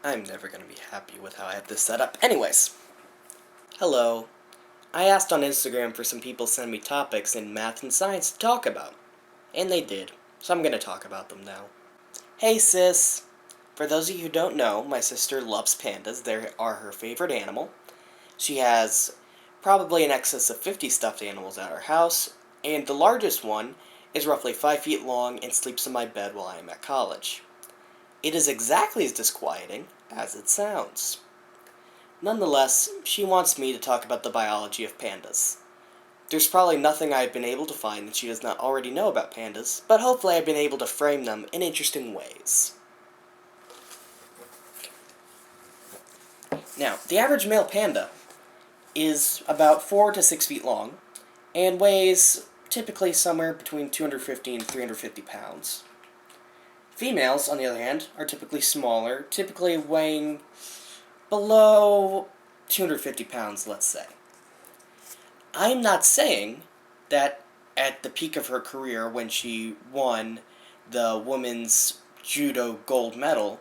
I'm never going to be happy with how I have this set up. Anyways, hello. I asked on Instagram for some people to send me topics in math and science to talk about. And they did, so I'm going to talk about them now. Hey sis! For those of you who don't know, my sister loves pandas. They are her favorite animal. She has probably in excess of 50 stuffed animals at her house, and the largest one is roughly 5 feet long and sleeps in my bed while I am at college. It is exactly as disquieting as it sounds. Nonetheless, she wants me to talk about the biology of pandas. There's probably nothing I've been able to find that she does not already know about pandas, but hopefully I've been able to frame them in interesting ways. Now, the average male panda is about 4 to 6 feet long and weighs typically somewhere between 250 and 350 pounds. Females, on the other hand, are typically smaller, typically weighing below 250 pounds, let's say. I'm not saying that at the peak of her career, when she won the women's judo gold medal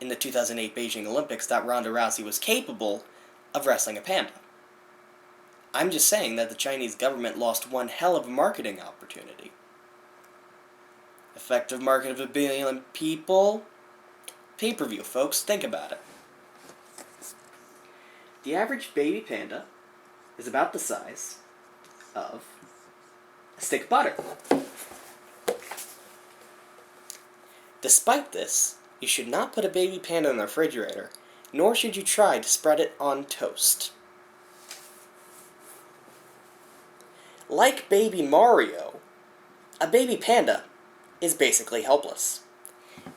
in the 2008 Beijing Olympics, that Ronda Rousey was capable of wrestling a panda. I'm just saying that the Chinese government lost one hell of a marketing opportunity. Effective market of 1 billion people. Pay-per-view, folks. Think about it. The average baby panda is about the size of a stick of butter. Despite this, you should not put a baby panda in the refrigerator, nor should you try to spread it on toast. Like baby Mario, a baby panda is basically helpless.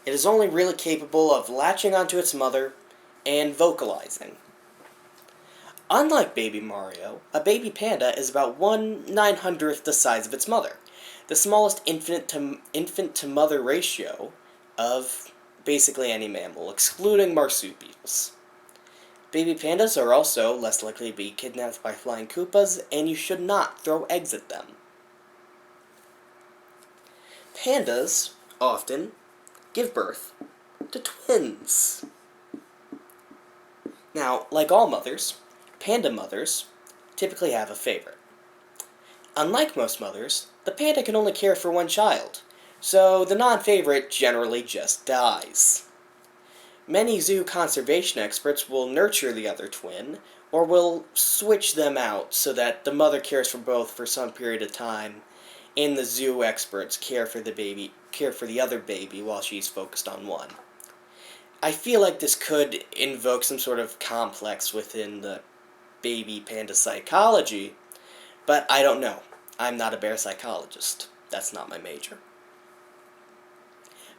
It is only really capable of latching onto its mother and vocalizing. Unlike baby Mario, a baby panda is about 1/900th the size of its mother, the smallest infant to mother ratio of basically any mammal, excluding marsupials. Baby pandas are also less likely to be kidnapped by flying Koopas, and you should not throw eggs at them. Pandas often give birth to twins. Now, like all mothers, panda mothers typically have a favorite. Unlike most mothers, the panda can only care for one child, so the non-favorite generally just dies. Many zoo conservation experts will nurture the other twin, or will switch them out so that the mother cares for both for some period of time, and the zoo experts care for the other baby while she's focused on one. I feel like this could invoke some sort of complex within the baby panda psychology, but I don't know. I'm not a bear psychologist. That's not my major.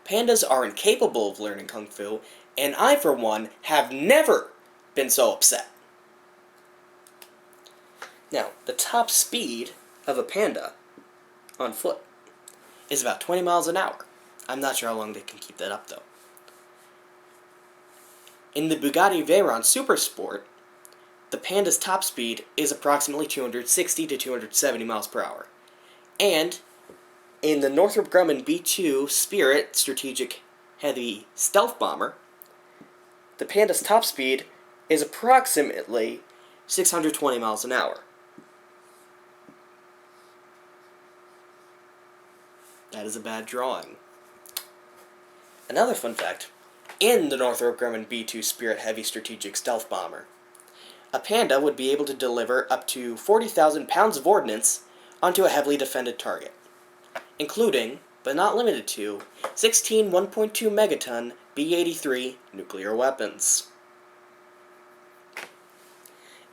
Pandas are incapable of learning kung fu, and I, for one, have never been so upset. Now, the top speed of a panda on foot is about 20 miles an hour. I'm not sure how long they can keep that up, though. In the Bugatti Veyron Supersport, the panda's top speed is approximately 260 to 270 miles per hour. And in the Northrop Grumman B-2 Spirit Strategic Heavy Stealth Bomber, the panda's top speed is approximately 620 miles an hour. That is a bad drawing. Another fun fact, in the Northrop Grumman B-2 Spirit Heavy Strategic Stealth Bomber, a panda would be able to deliver up to 40,000 pounds of ordnance onto a heavily defended target, including, but not limited to, 16 1.2 megaton B-83 nuclear weapons.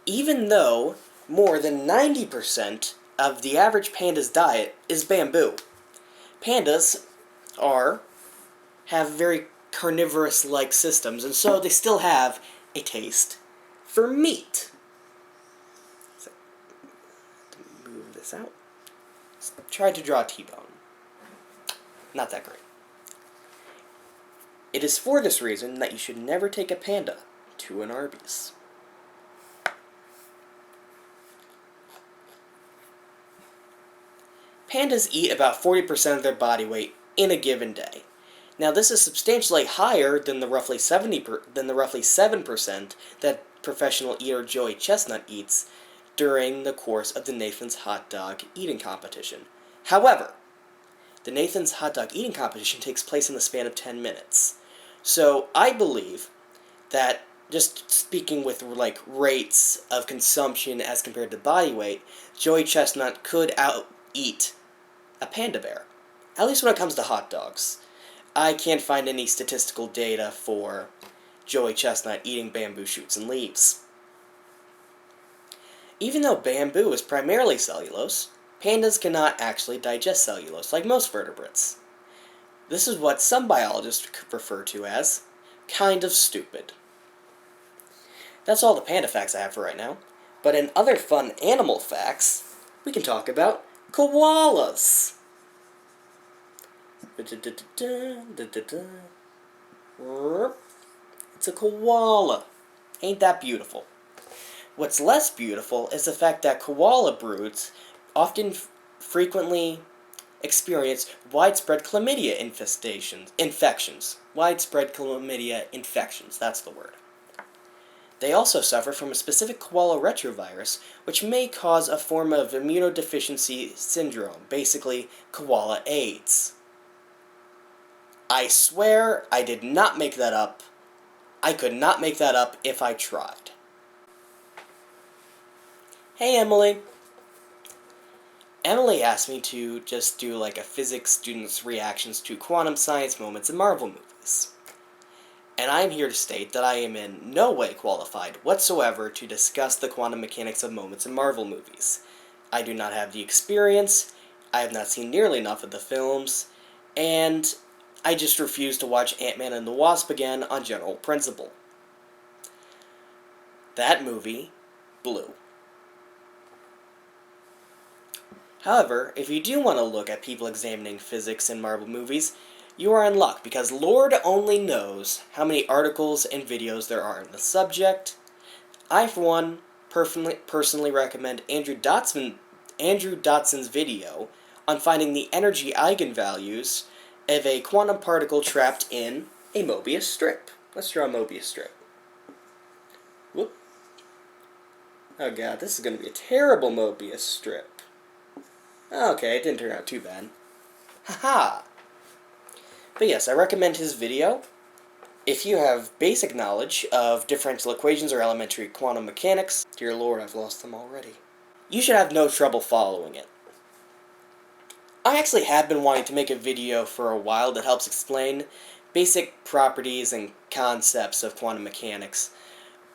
Even though more than 90% of the average panda's diet is bamboo, pandas have very carnivorous-like systems, and so they still have a taste for meat. So, to move this out. Try to draw a T-bone. Not that great. It is for this reason that you should never take a panda to an Arby's. Pandas eat about 40% of their body weight in a given day. Now, this is substantially higher than the roughly 7% that professional eater Joey Chestnut eats during the course of the Nathan's Hot Dog eating competition. However, the Nathan's Hot Dog eating competition takes place in the span of 10 minutes. So I believe that, just speaking with like rates of consumption as compared to body weight, Joey Chestnut could out-eat a panda bear. At least when it comes to hot dogs. I can't find any statistical data for Joey Chestnut eating bamboo shoots and leaves. Even though bamboo is primarily cellulose, pandas cannot actually digest cellulose like most vertebrates. This is what some biologists refer to as kind of stupid. That's all the panda facts I have for right now. But in other fun animal facts, we can talk about koalas. It's a koala. Ain't that beautiful? What's less beautiful is the fact that koala broods often frequently experience widespread chlamydia infections. Widespread chlamydia infections, that's the word. They also suffer from a specific koala retrovirus, which may cause a form of immunodeficiency syndrome, basically koala AIDS. I swear I did not make that up. I could not make that up if I tried. Hey, Emily. Emily asked me to just do like a physics student's reactions to quantum science moments in Marvel movies. And I'm here to state that I am in no way qualified whatsoever to discuss the quantum mechanics of moments in Marvel movies. I do not have the experience, I have not seen nearly enough of the films, and I just refuse to watch Ant-Man and the Wasp again on general principle. That movie blew. However, if you do want to look at people examining physics in Marvel movies, you are in luck, because Lord only knows how many articles and videos there are on the subject. I, for one, personally recommend Andrew Dotson's video on finding the energy eigenvalues of a quantum particle trapped in a Mobius strip. Let's draw a Mobius strip. Whoop. Oh god, this is going to be a terrible Mobius strip. Okay, it didn't turn out too bad. Haha! But yes, I recommend his video. If you have basic knowledge of differential equations or elementary quantum mechanics, dear lord, I've lost them already, you should have no trouble following it. I actually have been wanting to make a video for a while that helps explain basic properties and concepts of quantum mechanics,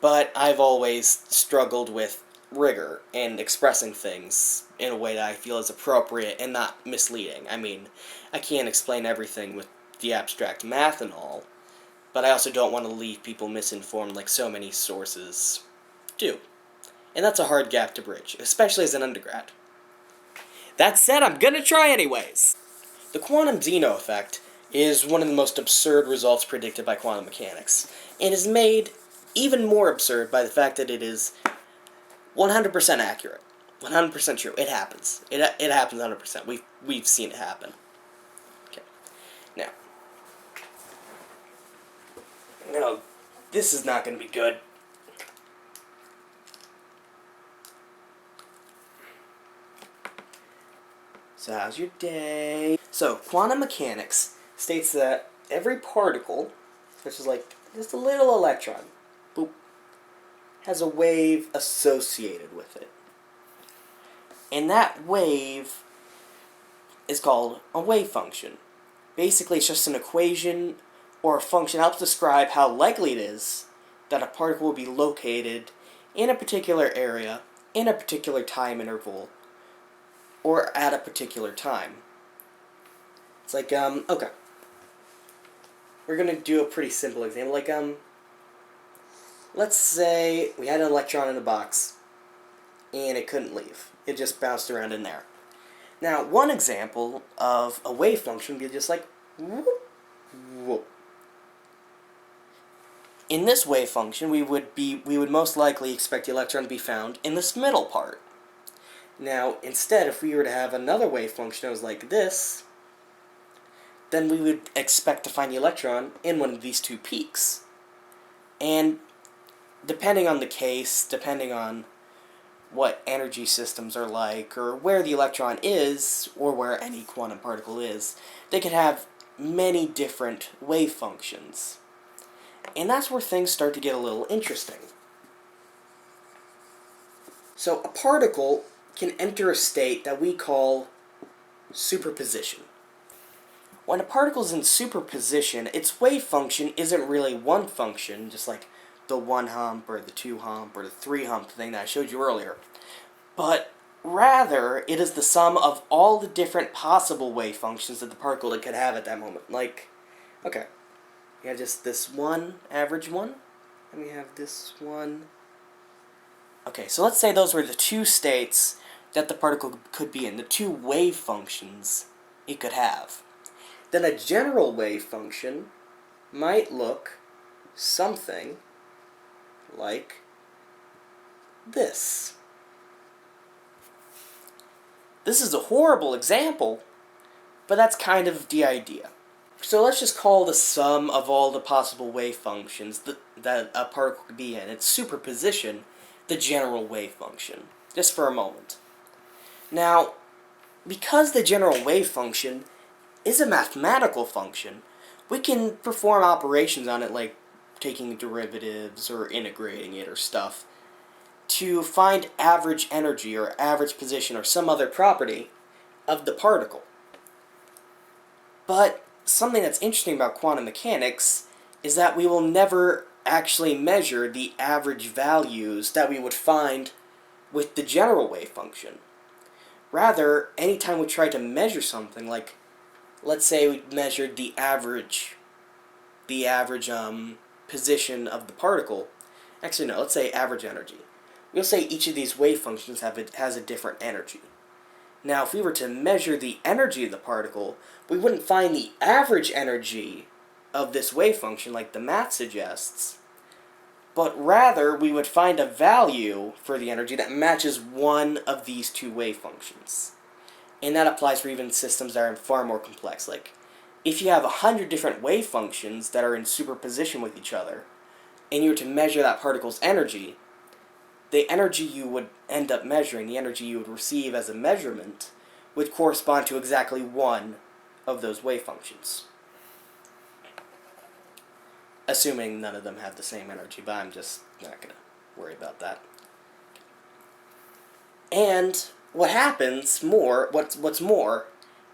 but I've always struggled with rigor and expressing things in a way that I feel is appropriate and not misleading. I mean, I can't explain everything with the abstract math and all, but I also don't want to leave people misinformed like so many sources do. And that's a hard gap to bridge, especially as an undergrad. That said, I'm gonna try anyways! The quantum Zeno effect is one of the most absurd results predicted by quantum mechanics, and is made even more absurd by the fact that it is 100% accurate. 100% true. It happens. It happens 100%. We've seen it happen. Okay. Now. No, this is not going to be good. So how's your day? So, quantum mechanics states that every particle, which is like just a little electron, boop, has a wave associated with it. And that wave is called a wave function. Basically, it's just an equation or a function that helps describe how likely it is that a particle will be located in a particular area, in a particular time interval, or at a particular time. It's like, okay. We're going to do a pretty simple example. Like, let's say we had an electron in a box, and it couldn't leave. It just bounced around in there. Now, one example of a wave function would be just like, whoop, whoop. In this wave function, we would most likely expect the electron to be found in this middle part. Now, instead, if we were to have another wave function that was like this, then we would expect to find the electron in one of these two peaks. And depending on the case, depending on what energy systems are like, or where the electron is, or where any quantum particle is, they can have many different wave functions. And that's where things start to get a little interesting. So a particle can enter a state that we call superposition. When a particle is in superposition, its wave function isn't really one function, just like the 1 hump or the 2 hump or the 3 hump thing that I showed you earlier. But rather, it is the sum of all the different possible wave functions that the particle could have at that moment. Like, okay, we have just this one average one, and we have this one. Okay, so let's say those were the two states that the particle could be in, the two wave functions it could have. Then a general wave function might look something like this. This is a horrible example, but that's kind of the idea. So let's just call the sum of all the possible wave functions that a particle could be in, its superposition, the general wave function, just for a moment. Now, because the general wave function is a mathematical function, we can perform operations on it like taking derivatives or integrating it or stuff to find average energy or average position or some other property of the particle. But something that's interesting about quantum mechanics is that we will never actually measure the average values that we would find with the general wave function. Rather, anytime we try to measure something, like let's say we measured the average position of the particle. Actually, no, let's say average energy. We'll say each of these wave functions has a different energy. Now, if we were to measure the energy of the particle, we wouldn't find the average energy of this wave function like the math suggests, but rather we would find a value for the energy that matches one of these two wave functions. And that applies for even systems that are far more complex. Like, if you have 100 different wave functions that are in superposition with each other, and you were to measure that particle's energy, the energy you would end up measuring, the energy you would receive as a measurement, would correspond to exactly one of those wave functions. Assuming none of them have the same energy, but I'm just not going to worry about that. And what happens what's more,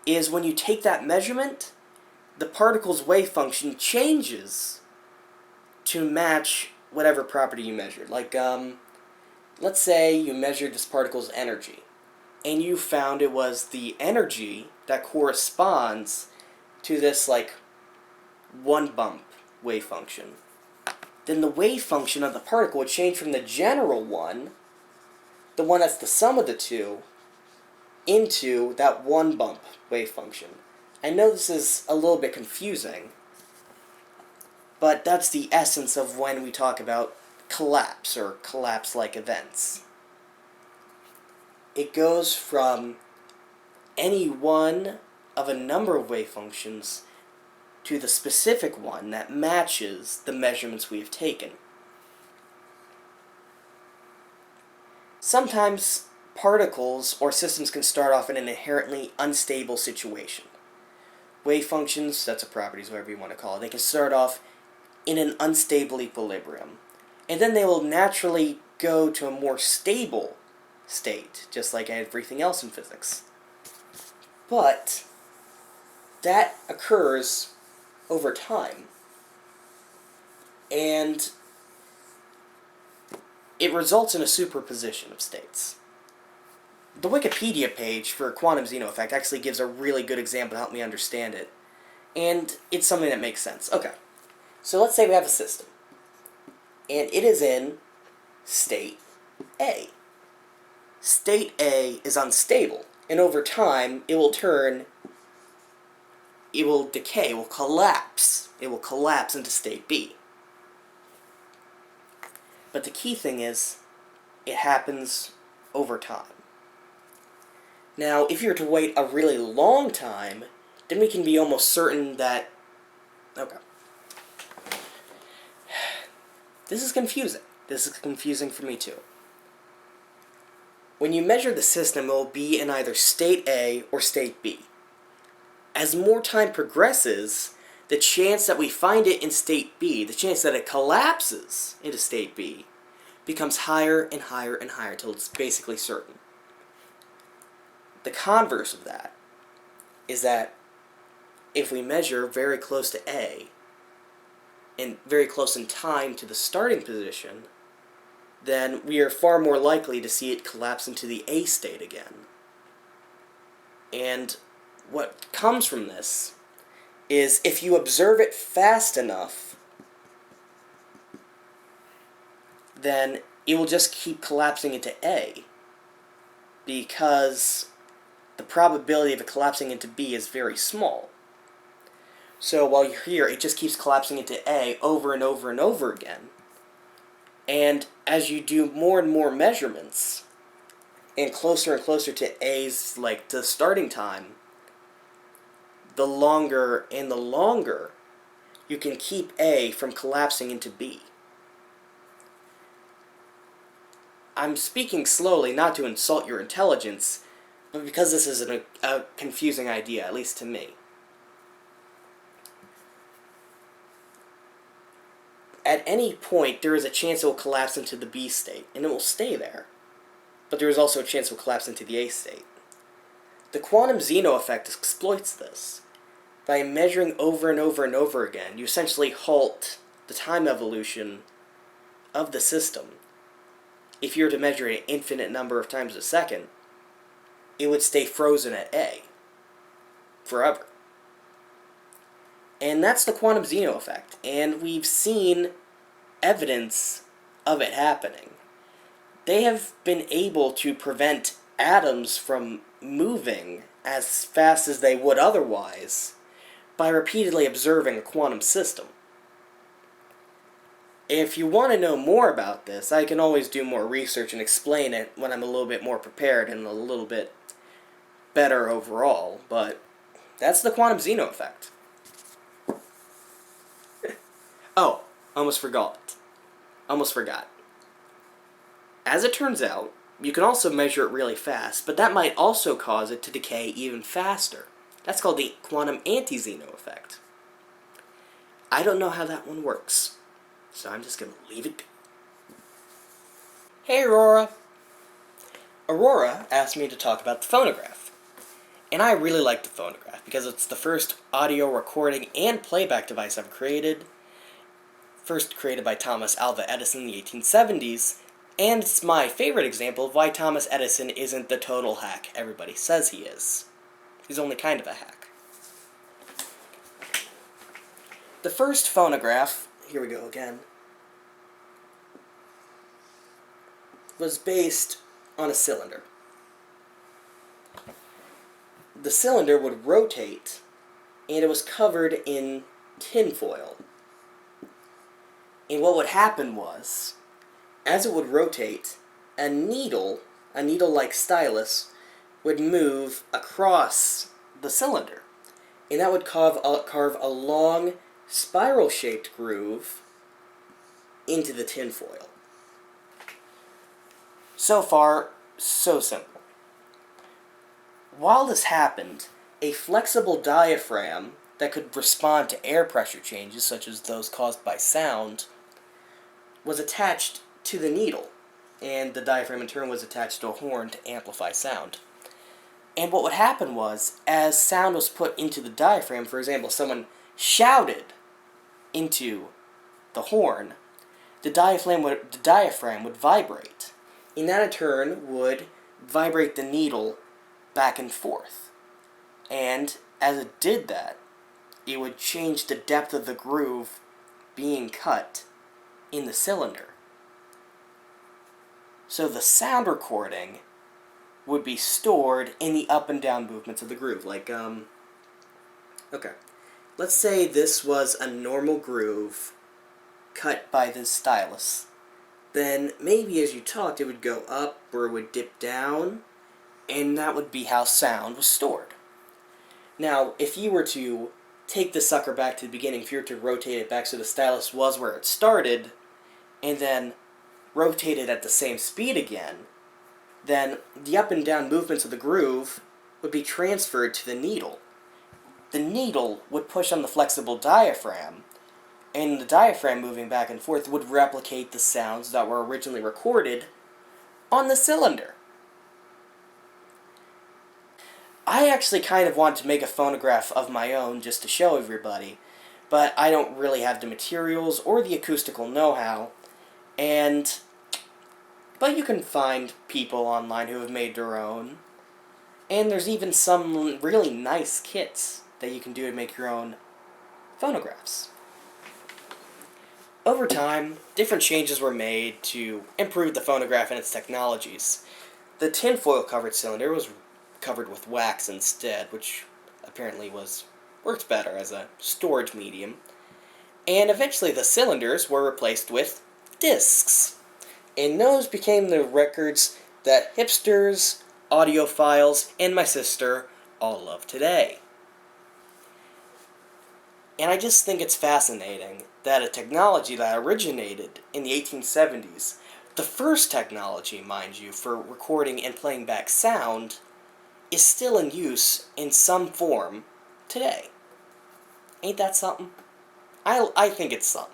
is when you take that measurement, the particle's wave function changes to match whatever property you measured. Like, let's say you measured this particle's energy, and you found it was the energy that corresponds to this, like, one bump wave function. Then the wave function of the particle would change from the general one, the one that's the sum of the two, into that one bump wave function. I know this is a little bit confusing, but that's the essence of when we talk about collapse or collapse-like events. It goes from any one of a number of wave functions to the specific one that matches the measurements we have taken. Sometimes particles or systems can start off in an inherently unstable situation. Wave functions, sets of properties, whatever you want to call it, they can start off in an unstable equilibrium. And then they will naturally go to a more stable state, just like everything else in physics. But that occurs over time. And it results in a superposition of states. The Wikipedia page for quantum Zeno effect actually gives a really good example to help me understand it. And it's something that makes sense. Okay, so let's say we have a system. And it is in state A. State A is unstable. And over time, it will decay, it will collapse. It will collapse into state B. But the key thing is, it happens over time. Now, if you were to wait a really long time then we can be almost certain that... Okay. This is confusing. This is confusing for me too. When you measure the system, it will be in either state A or state B. As more time progresses, the chance that we find it in state B, the chance that it collapses into state B, becomes higher and higher and higher until it's basically certain. The converse of that is that if we measure very close to A, and very close in time to the starting position, then we are far more likely to see it collapse into the A state again. And what comes from this is if you observe it fast enough, then it will just keep collapsing into A, because the probability of it collapsing into B is very small. So while you're here, it just keeps collapsing into A over and over and over again. And as you do more and more measurements, and closer to A's, like, to starting time, the longer and the longer you can keep A from collapsing into B. I'm speaking slowly, not to insult your intelligence, but because this is a confusing idea, at least to me. At any point, there is a chance it will collapse into the B state, and it will stay there. But there is also a chance it will collapse into the A state. The quantum Zeno effect exploits this. By measuring over and over and over again, you essentially halt the time evolution of the system. If you were to measure it an infinite number of times a second, it would stay frozen at A forever. And that's the quantum Zeno effect, and we've seen evidence of it happening. They have been able to prevent atoms from moving as fast as they would otherwise by repeatedly observing a quantum system. If you want to know more about this, I can always do more research and explain it when I'm a little bit more prepared and a little bit better overall, but that's the quantum Zeno effect. Oh, almost forgot. As it turns out, you can also measure it really fast, but that might also cause it to decay even faster. That's called the quantum anti-Zeno effect. I don't know how that one works, so I'm just going to leave it be. Hey, Aurora. Aurora asked me to talk about the phonograph. And I really like the phonograph because it's the first audio recording and playback device I've created. First created by Thomas Alva Edison in the 1870s, and it's my favorite example of why Thomas Edison isn't the total hack everybody says he is. He's only kind of a hack. The first phonograph, here we go again, was based on a cylinder. The cylinder would rotate, and it was covered in tinfoil. And what would happen was, as it would rotate, a needle-like stylus, would move across the cylinder. And that would carve a long, spiral-shaped groove into the tinfoil. So far, so simple. While this happened, a flexible diaphragm that could respond to air pressure changes, such as those caused by sound, was attached to the needle, and the diaphragm in turn was attached to a horn to amplify sound. And what would happen was, as sound was put into the diaphragm, for example, someone shouted into the horn, the diaphragm would vibrate, and that in turn would vibrate the needle back and forth. And as it did that, it would change the depth of the groove being cut in the cylinder. So the sound recording would be stored in the up and down movements of the groove. Like, okay. Let's say this was a normal groove cut by this stylus. Then maybe as you talked, it would go up or it would dip down, and that would be how sound was stored. Now, if you were to take the sucker back to the beginning, if you were to rotate it back so the stylus was where it started, and then rotate it at the same speed again, then the up and down movements of the groove would be transferred to the needle. The needle would push on the flexible diaphragm, and the diaphragm moving back and forth would replicate the sounds that were originally recorded on the cylinder. I actually kind of want to make a phonograph of my own just to show everybody, but I don't really have the materials or the acoustical know-how, but you can find people online who have made their own, and there's even some really nice kits that you can do to make your own phonographs. Over time, different changes were made to improve the phonograph and its technologies. The tinfoil covered cylinder was covered with wax instead, which apparently worked better as a storage medium. And eventually the cylinders were replaced with discs. And those became the records that hipsters, audiophiles, and my sister all love today. And I just think it's fascinating that a technology that originated in the 1870s, the first technology, mind you, for recording and playing back sound, is still in use in some form today. Ain't that something? I think it's something.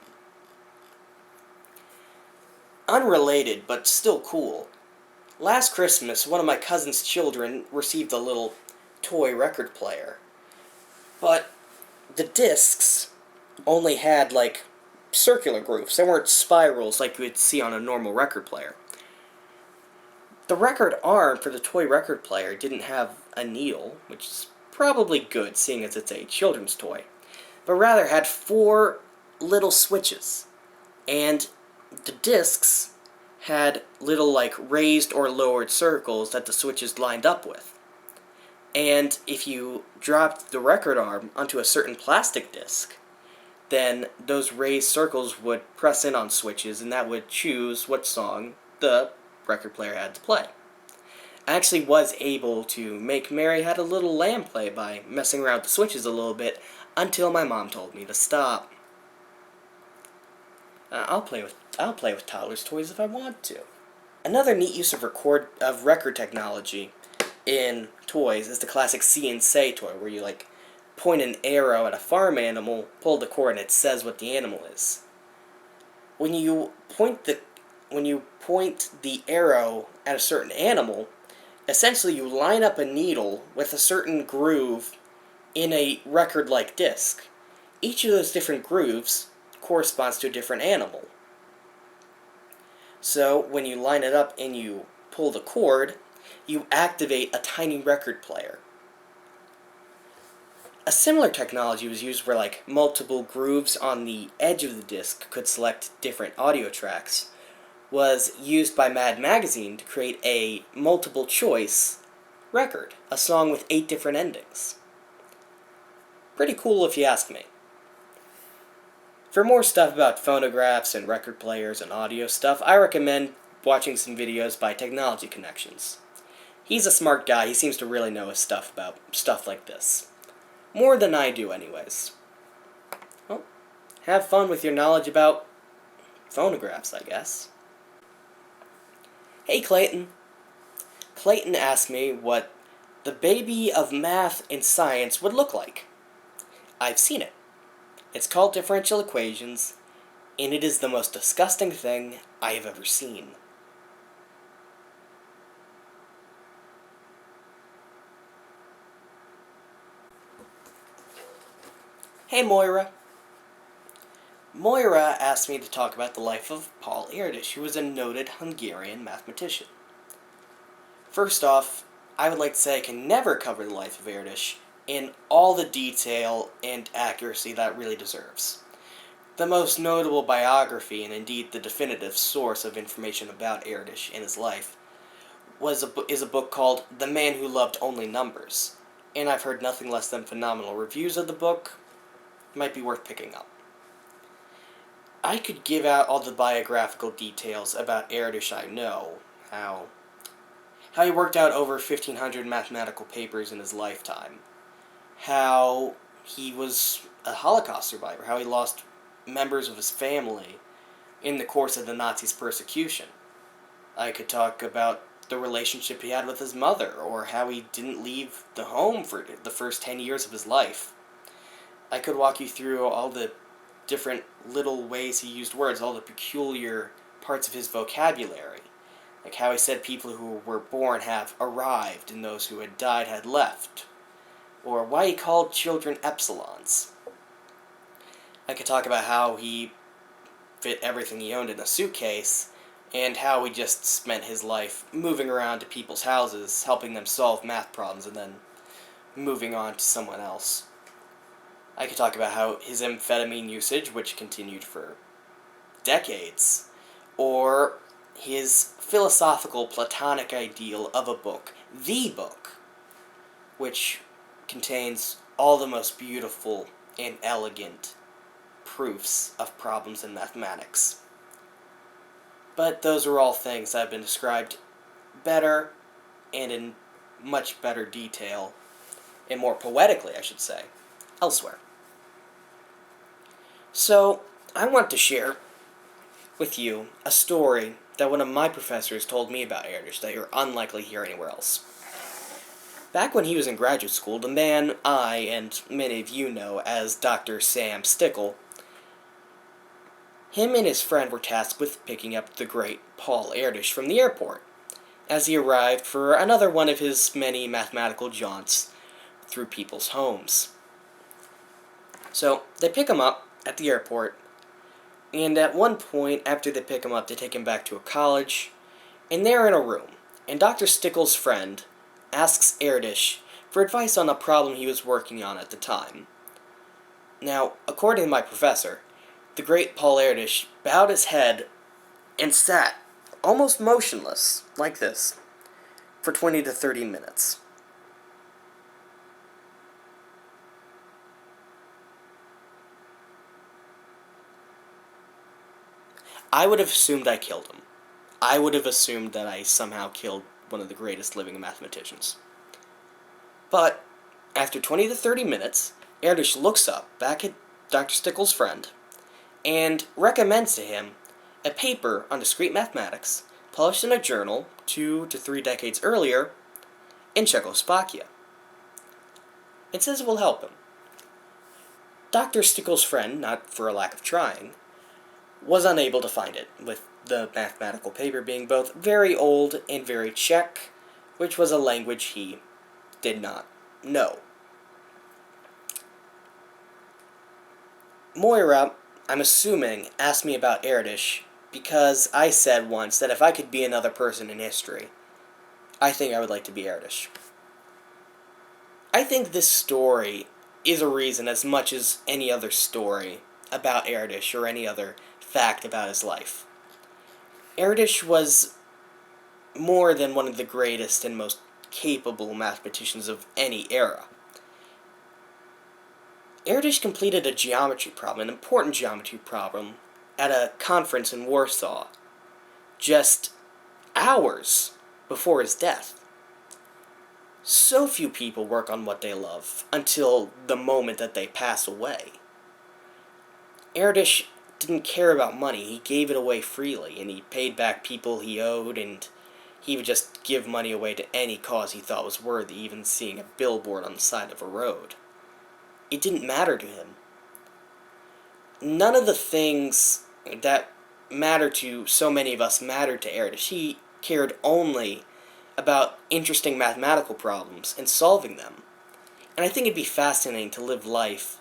Unrelated, but still cool. Last Christmas, one of my cousin's children received a little toy record player. But the discs only had, like, circular grooves. They weren't spirals like you would see on a normal record player. The record arm for the toy record player didn't have a needle, which is probably good, seeing as it's a children's toy, but rather had 4 little switches. And the discs had little, like, raised or lowered circles that the switches lined up with. And if you dropped the record arm onto a certain plastic disc, then those raised circles would press in on switches, and that would choose what song the record player had to play. I actually was able to make Mary Had a Little Lamb play by messing around with the switches a little bit until my mom told me to stop. I'll play with toddlers' toys if I want to. Another neat use of record technology in toys is the classic See and Say toy, where you point an arrow at a farm animal, pull the cord, and it says what the animal is. When you point the arrow at a certain animal, essentially you line up a needle with a certain groove in a record-like disc. Each of those different grooves corresponds to a different animal. So when you line it up and you pull the cord, you activate a tiny record player. A similar technology was used where multiple grooves on the edge of the disc could select different audio tracks. Was used by Mad Magazine to create a multiple choice record, a song with 8 different endings. Pretty cool if you ask me. For more stuff about phonographs and record players and audio stuff, I recommend watching some videos by Technology Connections. He's a smart guy, he seems to really know his stuff about stuff like this. More than I do, anyways. Well, have fun with your knowledge about phonographs, I guess. Hey, Clayton. Clayton asked me what the baby of math and science would look like. I've seen it. It's called differential equations, and it is the most disgusting thing I have ever seen. Hey, Moira. Moira asked me to talk about the life of Paul Erdos, who was a noted Hungarian mathematician. First off, I would like to say I can never cover the life of Erdos in all the detail and accuracy that it really deserves. The most notable biography, and indeed the definitive source of information about Erdos and his life, is a book called The Man Who Loved Only Numbers, and I've heard nothing less than phenomenal reviews of the book. It might be worth picking up. I could give out all the biographical details about Erdos I know, how he worked out over 1,500 mathematical papers in his lifetime, how he was a Holocaust survivor, how he lost members of his family in the course of the Nazis' persecution. I could talk about the relationship he had with his mother, or how he didn't leave the home for the first 10 years of his life. I could walk you through all the different little ways he used words, all the peculiar parts of his vocabulary, like how he said people who were born have arrived and those who had died had left, or why he called children epsilons. I could talk about how he fit everything he owned in a suitcase, and how he just spent his life moving around to people's houses, helping them solve math problems, and then moving on to someone else. I could talk about how his amphetamine usage, which continued for decades, or his philosophical Platonic ideal of a book, the book, which contains all the most beautiful and elegant proofs of problems in mathematics. But those are all things that have been described better and in much better detail, and more poetically, I should say, elsewhere. So, I want to share with you a story that one of my professors told me about Erdos that you're unlikely to hear anywhere else. Back when he was in graduate school, the man I and many of you know as Dr. Sam Stickle, him and his friend were tasked with picking up the great Paul Erdos from the airport, as he arrived for another one of his many mathematical jaunts through people's homes. So, they pick him up at the airport, and at one point, after they pick him up, they take him back to a college, and they're in a room, and Dr. Stickle's friend asks Erdos for advice on a problem he was working on at the time. Now, according to my professor, the great Paul Erdos bowed his head and sat, almost motionless, like this, for 20 to 30 minutes. I would have assumed I killed him. I would have assumed that I somehow killed one of the greatest living mathematicians. But, after 20 to 30 minutes, Erdos looks up, back at Dr. Stickle's friend, and recommends to him a paper on discrete mathematics published in a journal 2 to 3 decades earlier in Czechoslovakia. It says it will help him. Dr. Stickle's friend, not for a lack of trying, was unable to find it, with the mathematical paper being both very old and very Czech, which was a language he did not know. Moira, I'm assuming, asked me about Erdos because I said once that if I could be another person in history, I think I would like to be Erdos. I think this story is a reason as much as any other story about Erdos or any other fact about his life. Erdos was more than one of the greatest and most capable mathematicians of any era. Erdos completed a geometry problem, an important geometry problem, at a conference in Warsaw, just hours before his death. So few people work on what they love until the moment that they pass away. Erdos didn't care about money. He gave it away freely, and he paid back people he owed, and he would just give money away to any cause he thought was worthy, even seeing a billboard on the side of a road. It didn't matter to him. None of the things that matter to so many of us mattered to Erdos. He cared only about interesting mathematical problems and solving them. And I think it'd be fascinating to live life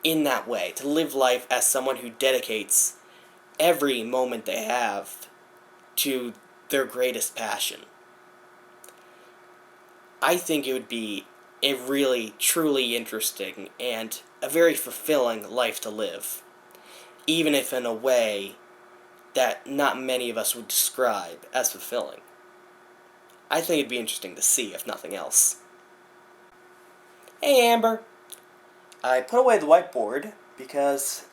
in that way, to live life as someone who dedicates every moment they have to their greatest passion. I think it would be a really, truly interesting and a very fulfilling life to live, even if in a way that not many of us would describe as fulfilling. I think it'd be interesting to see, if nothing else. Hey, Amber. I put away the whiteboard because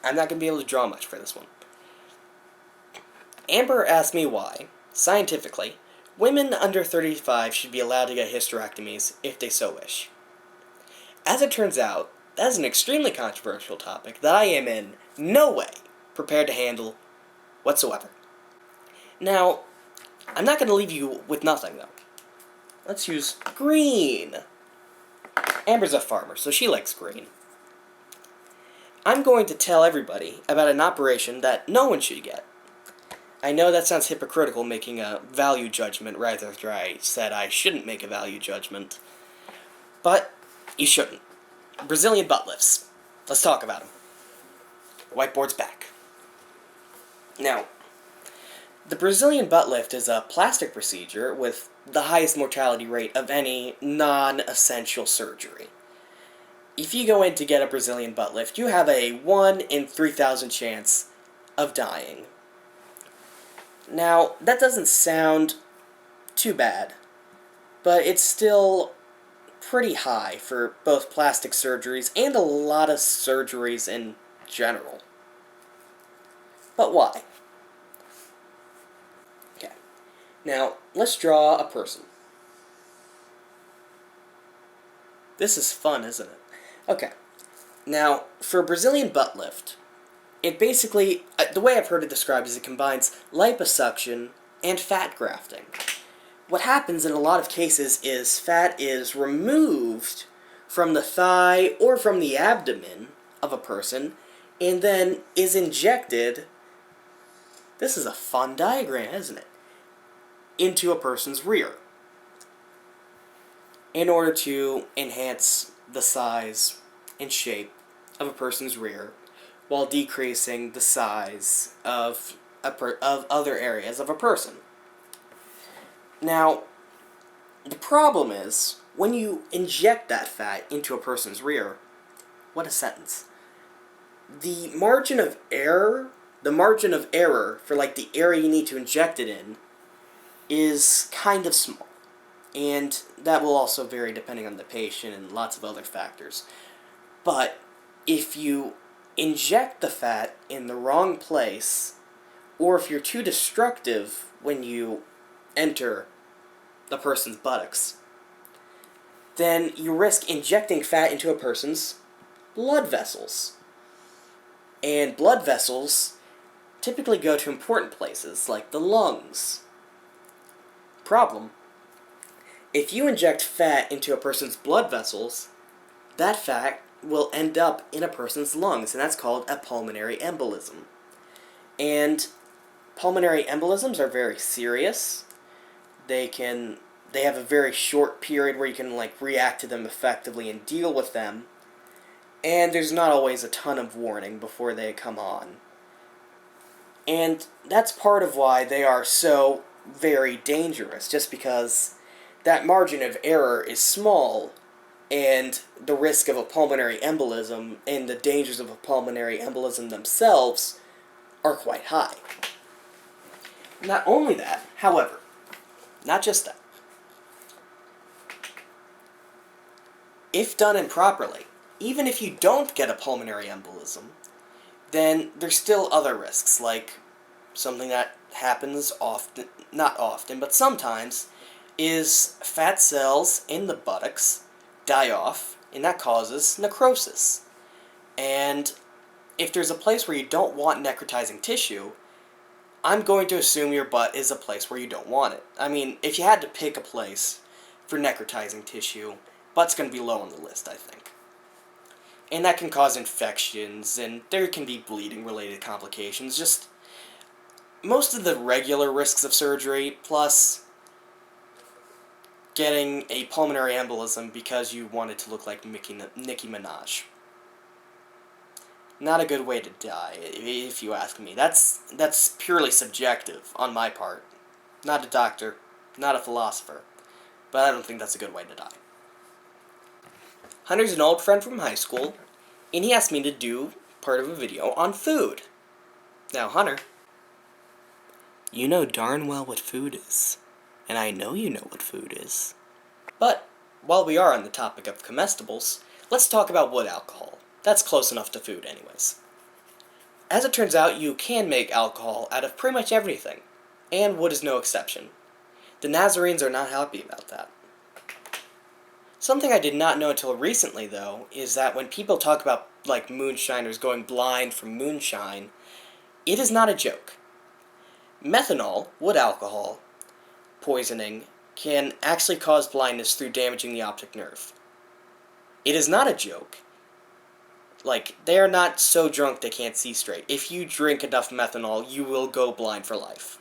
I'm not going to be able to draw much for this one. Amber asked me why, scientifically, women under 35 should be allowed to get hysterectomies if they so wish. as it turns out, that is an extremely controversial topic that I am in no way prepared to handle whatsoever. Now, I'm not going to leave you with nothing, though. Let's use green. Amber's a farmer, so she likes green. I'm going to tell everybody about an operation that no one should get. I know that sounds hypocritical, making a value judgment right after I said I shouldn't make a value judgment. But you shouldn't. Brazilian butt lifts. Let's talk about them. The whiteboard's back. Now, the Brazilian butt lift is a plastic procedure with the highest mortality rate of any non-essential surgery. If you go in to get a Brazilian butt lift, you have a 1 in 3,000 chance of dying. Now, that doesn't sound too bad, but it's still pretty high for both plastic surgeries and a lot of surgeries in general. But why? Okay. Now, let's draw a person. This is fun, isn't it? Okay. Now, for a Brazilian butt lift, it basically, the way I've heard it described is it combines liposuction and fat grafting. What happens in a lot of cases is fat is removed from the thigh or from the abdomen of a person and then is injected, this is a fun diagram, isn't it, into a person's rear in order to enhance the size and shape of a person's rear while decreasing the size of other areas of a person. Now, the problem is, when you inject that fat into a person's rear, what a sentence. The margin of error for like the area you need to inject it in is kind of small. And that will also vary depending on the patient and lots of other factors. But if you inject the fat in the wrong place, or if you're too destructive when you enter the person's buttocks, then you risk injecting fat into a person's blood vessels. And blood vessels typically go to important places, like the lungs. Problem: if you inject fat into a person's blood vessels, that fat will end up in a person's lungs, and that's called a pulmonary embolism. And pulmonary embolisms are very serious. They have a very short period where you can react to them effectively and deal with them. And there's not always a ton of warning before they come on. And that's part of why they are so very dangerous, just because that margin of error is small, and the risk of a pulmonary embolism and the dangers of a pulmonary embolism themselves are quite high. Not only that, however, not just that. If done improperly, even if you don't get a pulmonary embolism, then there's still other risks, like something that happens often, not often, but sometimes, is fat cells in the buttocks die off, and that causes necrosis. And if there's a place where you don't want necrotizing tissue, I'm going to assume your butt is a place where you don't want it. I mean, if you had to pick a place for necrotizing tissue, butt's going to be low on the list, I think. And that can cause infections, and there can be bleeding-related complications. Just most of the regular risks of surgery, plus getting a pulmonary embolism because you wanted to look like Nicki Minaj. Not a good way to die, if you ask me. That's purely subjective on my part. Not a doctor, not a philosopher, but I don't think that's a good way to die. Hunter's an old friend from high school, and he asked me to do part of a video on food. Now, Hunter, you know darn well what food is, and I know you know what food is. But, while we are on the topic of comestibles, let's talk about wood alcohol. That's close enough to food anyways. As it turns out, you can make alcohol out of pretty much everything, and wood is no exception. The Nazarenes are not happy about that. Something I did not know until recently, though, is that when people talk about, like, moonshiners going blind from moonshine, it is not a joke. Methanol, wood alcohol, poisoning can actually cause blindness through damaging the optic nerve. It is not a joke. Like, they are not so drunk they can't see straight. If you drink enough methanol, you will go blind for life.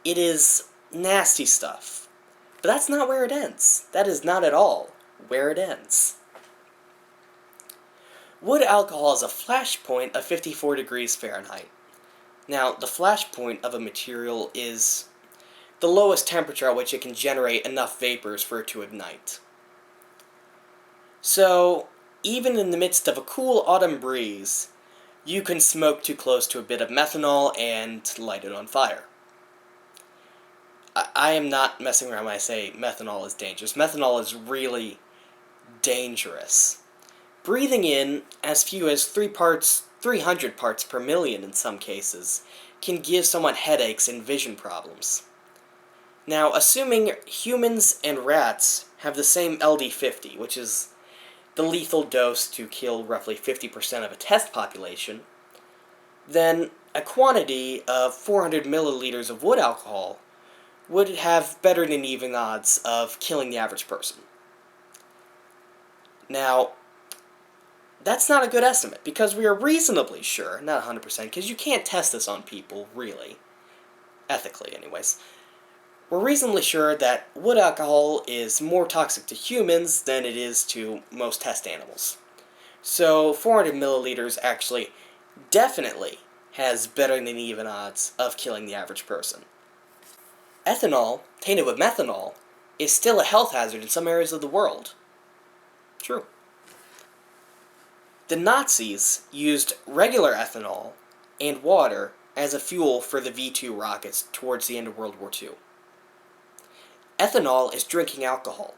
It is nasty stuff. But that's not where it ends. That is not at all where it ends. Wood alcohol has a flash point of 54 degrees Fahrenheit. Now, the flash point of a material is the lowest temperature at which it can generate enough vapors for it to ignite. So, even in the midst of a cool autumn breeze, you can smoke too close to a bit of methanol and light it on fire. I am not messing around when I say methanol is dangerous. Methanol is really dangerous. Breathing in as few as 300 parts per million in some cases can give someone headaches and vision problems. Now, assuming humans and rats have the same LD50, which is the lethal dose to kill roughly 50% of a test population, then a quantity of 400 milliliters of wood alcohol would have better than even odds of killing the average person. Now, that's not a good estimate, because we are reasonably sure, not 100%, because you can't test this on people, really. Ethically, anyways. We're reasonably sure that wood alcohol is more toxic to humans than it is to most test animals. So 400 milliliters actually definitely has better than even odds of killing the average person. Ethanol, tainted with methanol, is still a health hazard in some areas of the world. True. The Nazis used regular ethanol and water as a fuel for the V-2 rockets towards the end of World War II. Ethanol is drinking alcohol.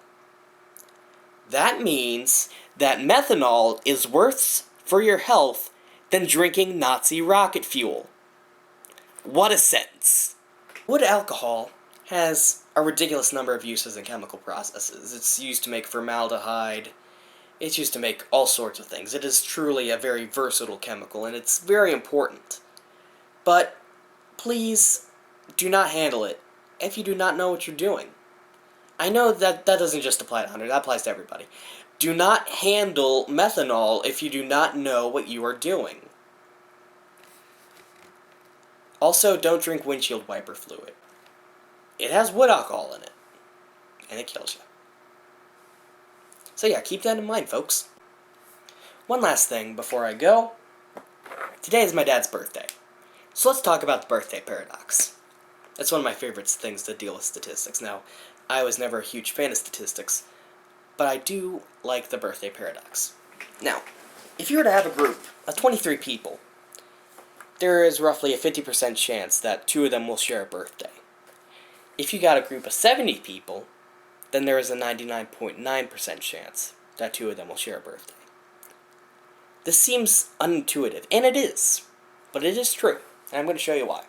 That means that methanol is worse for your health than drinking Nazi rocket fuel. What a sentence. Wood alcohol has a ridiculous number of uses in chemical processes. It's used to make formaldehyde. It's used to make all sorts of things. It is truly a very versatile chemical, and it's very important. But please do not handle it if you do not know what you're doing. I know that doesn't just apply to Hunter, that applies to everybody. Do not handle methanol if you do not know what you are doing. Also, don't drink windshield wiper fluid. It has wood alcohol in it, and it kills you. So yeah, keep that in mind, folks. One last thing before I go. Today is my dad's birthday. So let's talk about the birthday paradox. That's one of my favorite things to deal with statistics. Now, I was never a huge fan of statistics, but I do like the birthday paradox. Now, if you were to have a group of 23 people, there is roughly a 50% chance that 2 of them will share a birthday. If you got a group of 70 people, then there is a 99.9% chance that 2 of them will share a birthday. This seems unintuitive, and it is, but it is true, and I'm going to show you why.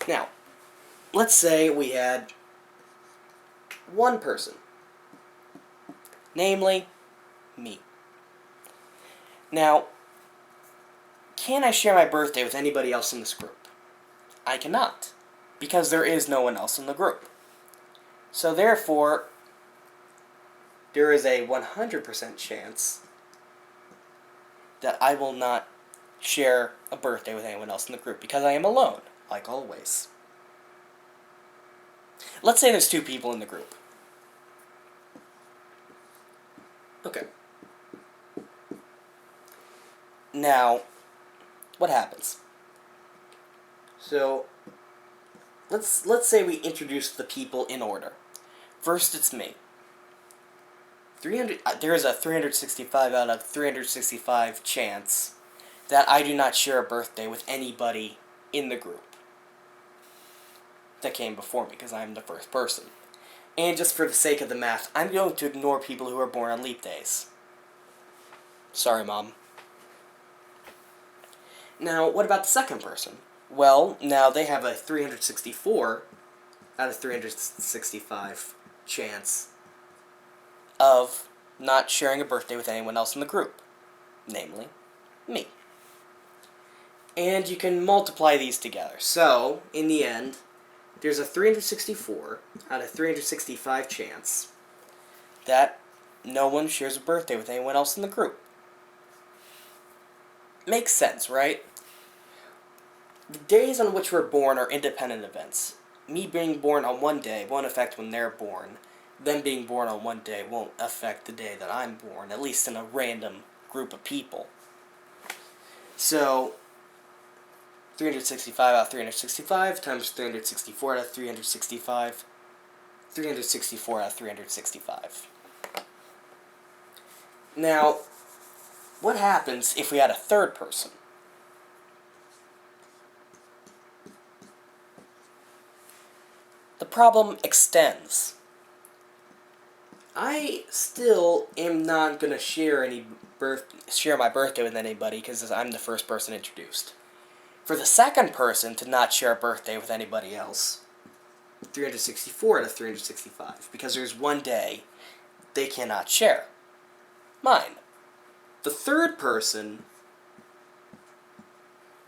Now, let's say we had one person, namely me. Now, can I share my birthday with anybody else in this group? I cannot, because there is no one else in the group. So therefore, there is a 100% chance that I will not share a birthday with anyone else in the group, because I am alone, like always. Let's say there's 2 people in the group. Okay. Now, what happens? So, let's say we introduce the people in order. First, it's me. There is a 365 out of 365 chance that I do not share a birthday with anybody in the group that came before me, because I'm the first person. And just for the sake of the math, I'm going to ignore people who are born on leap days. Sorry, Mom. Now, what about the second person? Well, now they have a 364 out of 365 chance of not sharing a birthday with anyone else in the group, namely, me. And you can multiply these together. So, in the end, there's a 364 out of 365 chance that no one shares a birthday with anyone else in the group. Makes sense, right? The days on which we're born are independent events. Me being born on one day won't affect when they're born. Them being born on one day won't affect the day that I'm born, at least in a random group of people. So, 365 out of 365 times 364 out of 365, 364 out of 365. Now, what happens if we had a third person? The problem extends. I still am not going to share my birthday with anybody because I'm the first person introduced. For the second person to not share a birthday with anybody else, 364 out of 365, because there's one day they cannot share. Mine. The third person,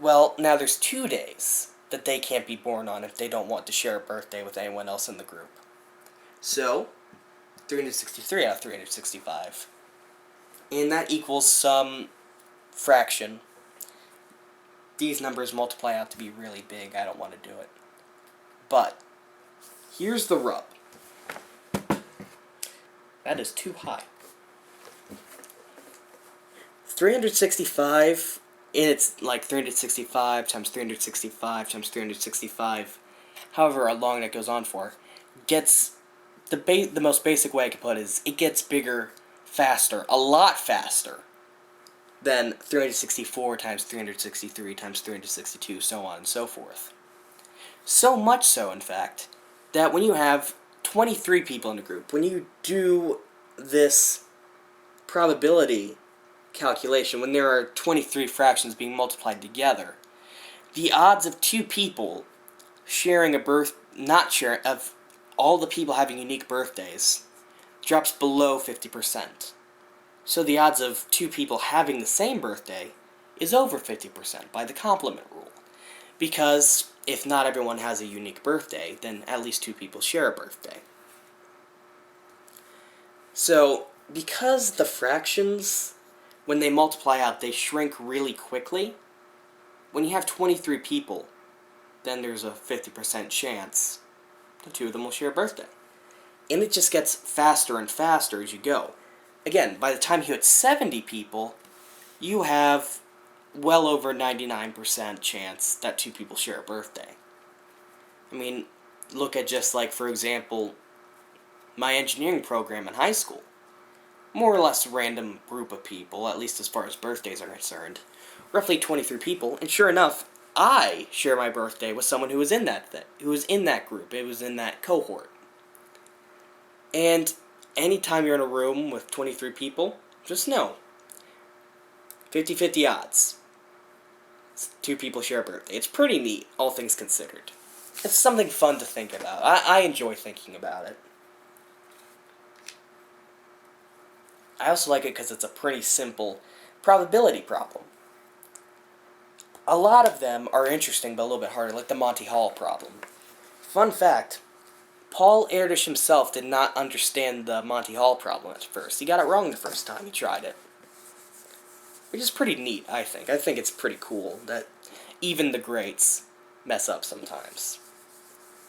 well, now there's 2 days that they can't be born on if they don't want to share a birthday with anyone else in the group. So, 363 out of 365. And that equals some fraction. These numbers multiply out to be really big. I don't want to do it. But, here's the rub. That is too high. 365, and it's like 365 times 365 times 365, however long that goes on for, gets, the most basic way I can put it is, it gets bigger faster, a lot faster, than 364 times 363 times 362, so on and so forth. So much so, in fact, that when you have 23 people in a group, when you do this probability calculation, when there are 23 fractions being multiplied together, the odds of 2 people sharing of all the people having unique birthdays drops below 50%. So the odds of 2 people having the same birthday is over 50% by the complement rule. Because if not everyone has a unique birthday, then at least 2 people share a birthday. So, because the fractions, when they multiply out, they shrink really quickly, when you have 23 people, then there's a 50% chance the 2 of them will share a birthday. And it just gets faster and faster as you go. Again, by the time you hit 70 people, you have well over 99% chance that 2 people share a birthday. I mean, look at just like, for example, my engineering program in high school. More or less random group of people, at least as far as birthdays are concerned. Roughly 23 people, and sure enough, I share my birthday with someone who was in that group. It was in that cohort. And anytime you're in a room with 23 people, just know, 50-50 odds. 2 people share a birthday. It's pretty neat, all things considered. It's something fun to think about. I enjoy thinking about it. I also like it because it's a pretty simple probability problem. A lot of them are interesting, but a little bit harder, like the Monty Hall problem. Fun fact, Paul Erdos himself did not understand the Monty Hall problem at first. He got it wrong the first time he tried it. Which is pretty neat, I think. I think it's pretty cool that even the greats mess up sometimes.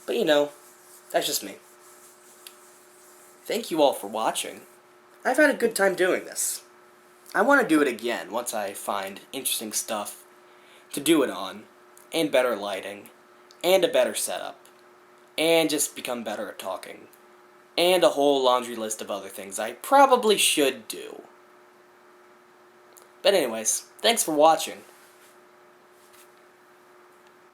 But you know, that's just me. Thank you all for watching. I've had a good time doing this. I want to do it again once I find interesting stuff to do it on, and better lighting, and a better setup, and just become better at talking, and a whole laundry list of other things I probably should do. But anyways, thanks for watching.